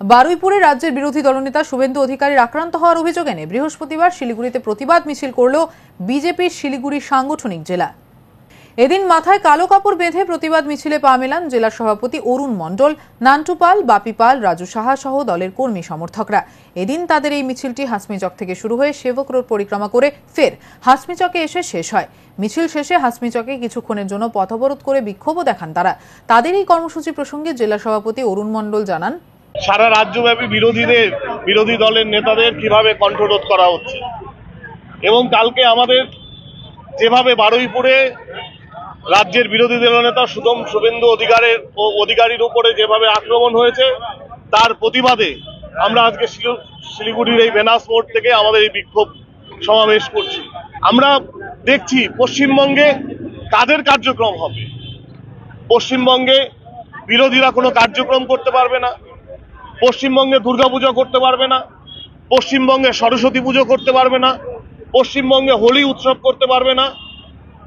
বারুইপুরে রাজ্যের বিরোধী দলনেতা শুভেন্দু অধিকারীর আক্রান্ত হওয়ার অভিযোগ এনে বৃহস্পতিবার শিলিগুড়িতে প্রতিবাদ মিছিল করল বিজেপির শিলিগুড়ি সাংগঠনিক জেলা। এদিন মাথায় কালো কাপড় বেঁধে প্রতিবাদ মিছিলে পা মেলান জেলা সভাপতি অরুণ মণ্ডল, নান্টু পাল, বাপি পাল, রাজু সাহা সহ দলের কর্মী সমর্থকরা। এদিন তাদের এই মিছিলটি হাসমিচক থেকে শুরু হয়ে সেবক রোড পরিক্রমা করে ফের হাসমিচকে এসে শেষ হয়। মিছিল শেষে হাসমিচকে কিছুক্ষণের জন্য পথ অবরোধ করে বিক্ষোভও দেখান তারা। তাদের এই কর্মসূচি প্রসঙ্গে জেলা সভাপতি অরুণ মণ্ডল জানান, সারা রাজ্যব্যাপী বিরোধী দলের নেতাদের কিভাবে কণ্ঠরোধ করা হচ্ছে এবং কালকে আমাদের যেভাবে বারুইপুরে রাজ্যের বিরোধী দলনেতা শুভেন্দু অধিকারীর উপরে যেভাবে আক্রমণ হয়েছে তার প্রতিবাদে আমরা আজকে শিলিগুড়ির এই বেনাস মোড় থেকে আমাদের এই বিক্ষোভ সমাবেশ করছি। আমরা দেখছি পশ্চিমবঙ্গে কাদের কার্যক্রম হবে। পশ্চিমবঙ্গে বিরোধীরা কোনো কার্যক্রম করতে পারবে না, পশ্চিমবঙ্গে দুর্গাপুজো করতে পারবে না, পশ্চিমবঙ্গে সরস্বতী পুজো করতে পারবে না, পশ্চিমবঙ্গে হোলি উৎসব করতে পারবে না,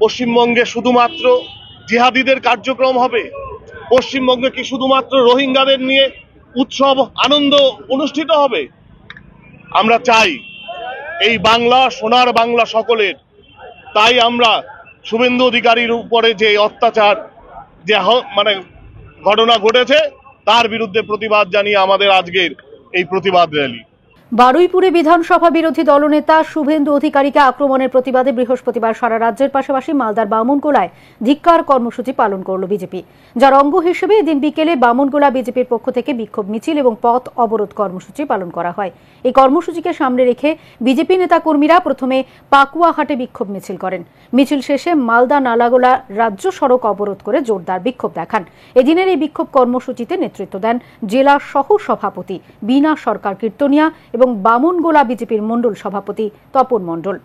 পশ্চিমবঙ্গে শুধুমাত্র জিহাদিদের কার্যক্রম হবে, পশ্চিমবঙ্গে কি শুধুমাত্র রোহিঙ্গাদের নিয়ে উৎসব আনন্দ অনুষ্ঠিত হবে। আমরা চাই এই বাংলা সোনার বাংলা সকলের। তাই আমরা শুভেন্দু অধিকারীর উপরে যে অত্যাচার যে ঘটনা ঘটেছে তার বিরুদ্ধে প্রতিবাদ জানিয়ে আমাদের আজকের এই প্রতিবাদ র্যালি। বারুইপুরে বিধানসভা বিরোধী দলনেতা শুভেন্দু অধিকারীকে আক্রমণের প্রতিবাদে বৃহস্পতিবার সারা রাজ্যের পাশাপাশি মালদার বামনগোলায় ধিক্কার কর্মসূচি পালন করল বিজেপি, যার অঙ্গ হিসেবে এদিন বিকেলে বামনগোলা বিজেপির পক্ষ থেকে বিক্ষোভ মিছিল এবং পথ অবরোধ কর্মসূচি পালন করা হয়। এই কর্মসূচিকে সামনে রেখে বিজেপি নেতাকর্মীরা প্রথমে পাকুয়াহাটে বিক্ষোভ মিছিল করেন। মিছিল শেষে মালদা নালাগোলা রাজ্য সড়ক অবরোধ করে জোরদার বিক্ষোভ দেখান। এদিনের এই বিক্ষোভ কর্মসূচিতে নেতৃত্ব দেন জেলা সহ সভাপতি বীণা সরকার কীর্তনিয়া এবং বামনগোলা বিজেপির মণ্ডল সভাপতি তপন মণ্ডল।